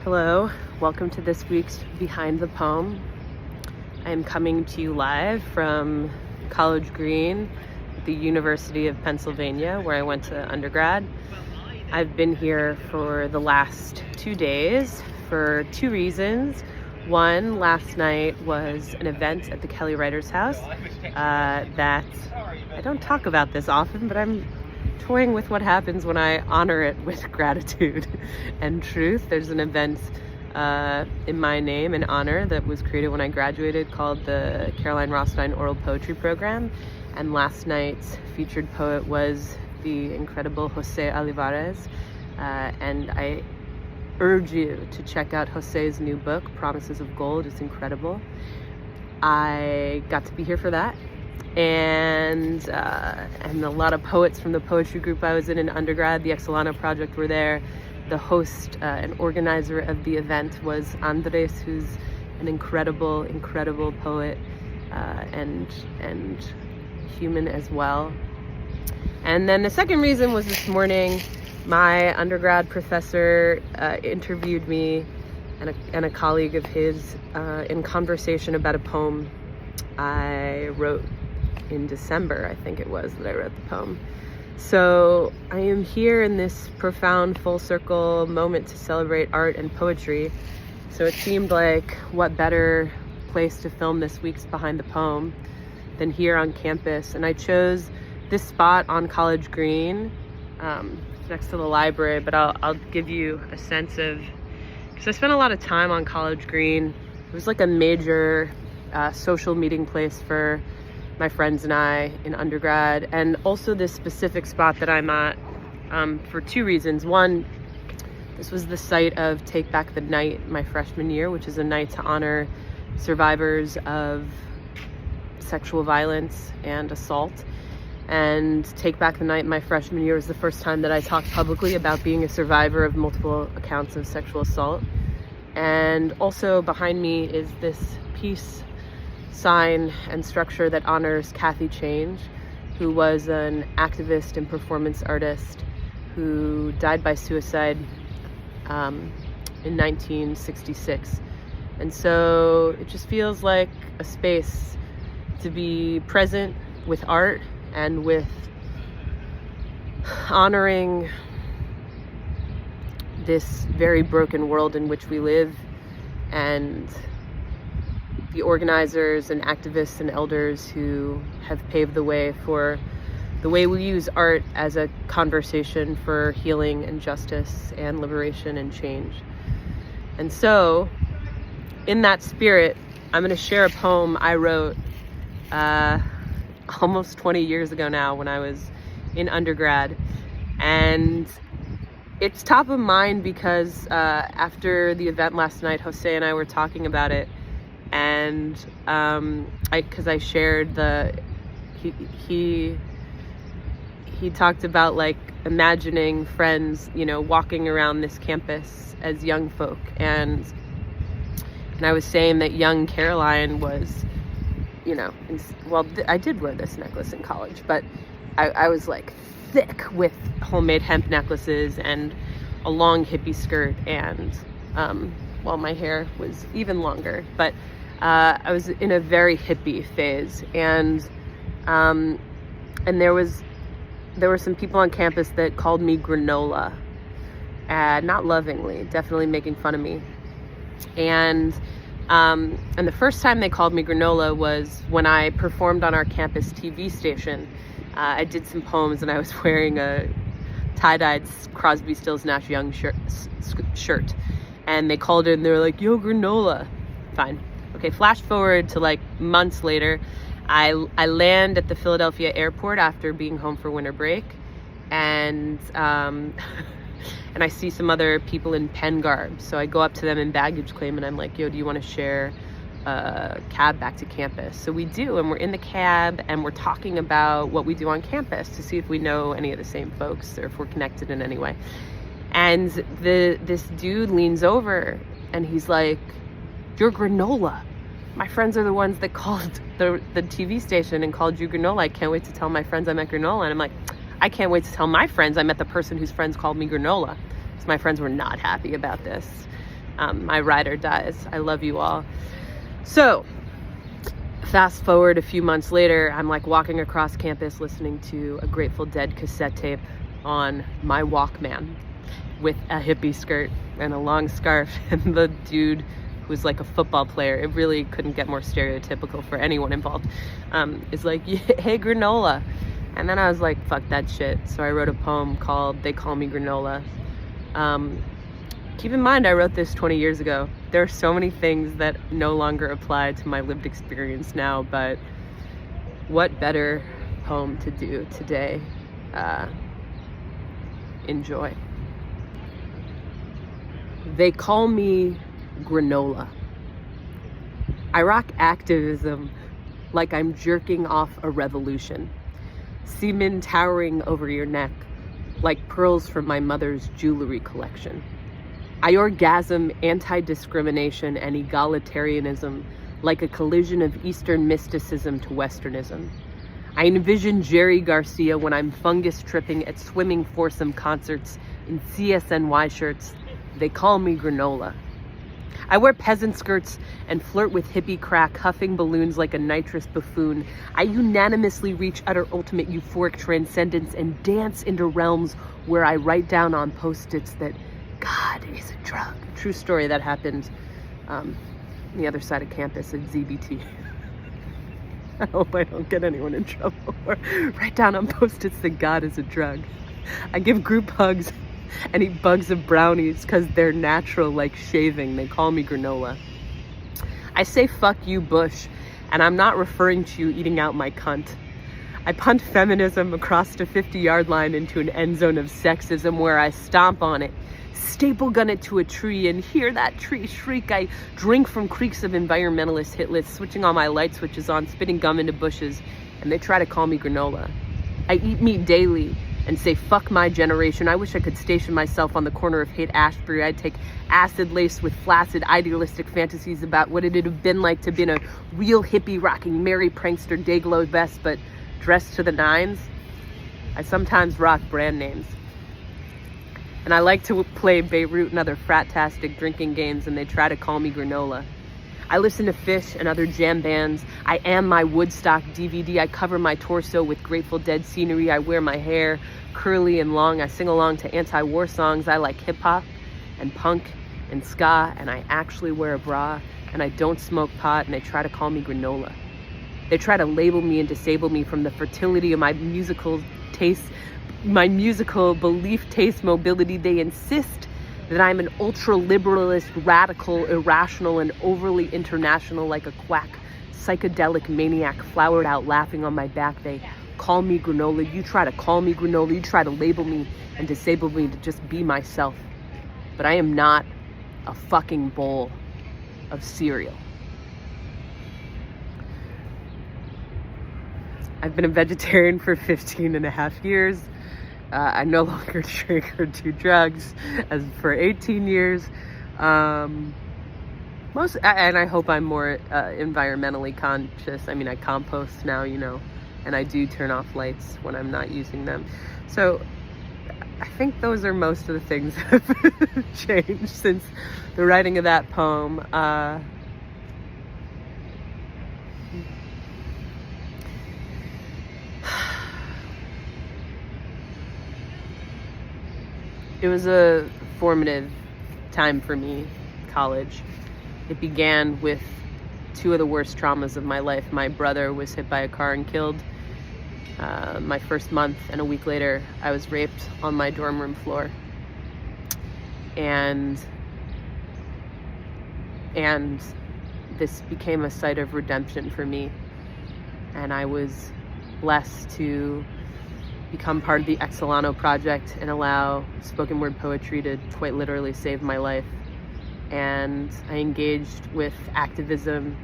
Hello, welcome to this week's Behind the Poem. I am coming to you live from College Green, the University of Pennsylvania, where I went to undergrad. I've been here for the last 2 days for two reasons. One, last night was an event at the Kelly Writers House that I don't talk about this often, but I'm toying with what happens when I honor it with gratitude and truth. There's an event in my name and honor that was created when I graduated called the Caroline Rothstein Oral Poetry Program. And last night's featured poet was the incredible Jose Olivares. And I urge you to check out Jose's new book, Promises of Gold. It's incredible. I got to be here for that. And a lot of poets from the poetry group I was in undergrad, the Exolano Project, were there. The host and organizer of the event was Andres, who's an incredible poet and human as well. And then the second reason was this morning, my undergrad professor interviewed me and a colleague of his in conversation about a poem I wrote in December, I think it was, that I wrote the poem. So I am here in this profound full circle moment to celebrate art and poetry. So it seemed like what better place to film this week's Behind the Poem than here on campus. And I chose this spot on College Green, next to the library, but I'll give you a sense of, because I spent a lot of time on College Green. It was like a major social meeting place for my friends and I in undergrad, and also this specific spot that I'm at for two reasons. One, this was the site of Take Back the Night my freshman year, which is a night to honor survivors of sexual violence and assault. And Take Back the Night my freshman year was the first time that I talked publicly about being a survivor of multiple accounts of sexual assault. And also behind me is this piece, sign, and structure that honors Kathy Change, who was an activist and performance artist who died by suicide in 1966. And so it just feels like a space to be present with art and with honoring this very broken world in which we live, and the organizers and activists and elders who have paved the way for the way we use art as a conversation for healing and justice and liberation and change. And so, in that spirit, I'm going to share a poem I wrote almost 20 years ago now when I was in undergrad. And it's top of mind because after the event last night, Jose and I were talking about it. And because I shared he talked about like imagining friends, walking around this campus as young folk, and I was saying that young Caroline was, I did wear this necklace in college, but I was like thick with homemade hemp necklaces and a long hippie skirt, and my hair was even longer, but I was in a very hippie phase, and there were some people on campus that called me granola, not lovingly, definitely making fun of me, and the first time they called me granola was when I performed on our campus TV station. I did some poems, and I was wearing a tie-dyed Crosby, Stills, Nash Young shirt, and they called it, and they were like, "Yo, granola." Fine. Okay, flash forward to like months later. I land at the Philadelphia airport after being home for winter break, and and I see some other people in pen garb. So I go up to them in baggage claim, and I'm like, "Yo, do you want to share a cab back to campus?" So we do, and we're in the cab, and we're talking about what we do on campus to see if we know any of the same folks or if we're connected in any way. And this dude leans over, and he's like, "You're granola. My friends are the ones that called the TV station and called you granola. I can't wait to tell my friends I met granola." And I'm like, I can't wait to tell my friends I met the person whose friends called me granola. So my friends were not happy about this. My ride or dies. I love you all. So fast forward a few months later, I'm like walking across campus listening to a Grateful Dead cassette tape on my Walkman with a hippie skirt and a long scarf, and the dude who's like a football player, it really couldn't get more stereotypical for anyone involved, is like, hey, granola. And then I was like, fuck that shit. So I wrote a poem called They Call Me Granola. Keep in mind, I wrote this 20 years ago. There are so many things that no longer apply to my lived experience now, but what better poem to do today? Enjoy. They call me granola. I rock activism like I'm jerking off a revolution. Semen towering over your neck like pearls from my mother's jewelry collection. I orgasm anti-discrimination and egalitarianism like a collision of Eastern mysticism to Westernism. I envision Jerry Garcia when I'm fungus tripping at swimming foursome concerts in CSNY shirts. They call me granola. I wear peasant skirts and flirt with hippie crack, huffing balloons like a nitrous buffoon. I unanimously reach utter ultimate euphoric transcendence and dance into realms where I write down on Post-its that God is a drug. True story that happened on the other side of campus at ZBT. I hope I don't get anyone in trouble. Write down on Post-its that God is a drug. I give group hugs and eat bugs of brownies because they're natural like shaving. They call me granola. I say fuck you, Bush, and I'm not referring to you eating out my cunt. I punt feminism across the 50-yard line into an end zone of sexism where I stomp on it, staple gun it to a tree, and hear that tree shriek. I drink from creeks of environmentalist hit lists, switching all my light switches on, spitting gum into bushes, and they try to call me granola. I eat meat daily and say, fuck my generation. I wish I could station myself on the corner of Haight-Ashbury. I'd take acid laced with flaccid, idealistic fantasies about what it'd have been like to be a real hippie rocking Mary prankster Dayglow vest, but dressed to the nines. I sometimes rock brand names. And I like to play Beirut and other frat-tastic drinking games, and they try to call me granola. I listen to Fish and other jam bands. I am my Woodstock DVD. I cover my torso with Grateful Dead scenery. I wear my hair curly and long. I sing along to anti-war songs. I like hip-hop and punk and ska, and I actually wear a bra, and I don't smoke pot, and they try to call me granola. They try to label me and disable me from the fertility of my musical taste, my musical belief, taste, mobility. They insist that I'm an ultra-liberalist, radical, irrational, and overly international like a quack, psychedelic maniac flowered out laughing on my back. They call me granola. You try to call me granola. You try to label me and disable me to just be myself. But I am not a fucking bowl of cereal. I've been a vegetarian for 15 and a half years. I no longer drink or do drugs as for 18 years. And I hope I'm more environmentally conscious. I mean, I compost now, you know, and I do turn off lights when I'm not using them. So I think those are most of the things that have changed since the writing of that poem. It was a formative time for me, college. It began with two of the worst traumas of my life. My brother was hit by a car and killed my first month, and a week later, I was raped on my dorm room floor. And this became a site of redemption for me. And I was blessed to become part of the Exolano Project and allow spoken word poetry to quite literally save my life. And I engaged with activism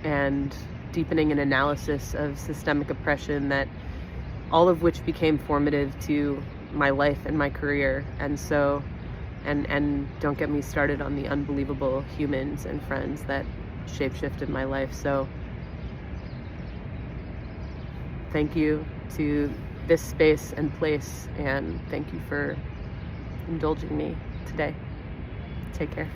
and deepening an analysis of systemic oppression, that all of which became formative to my life and my career. And so, and don't get me started on the unbelievable humans and friends that shapeshifted my life. So thank you to this space and place, and thank you for indulging me today. Take care.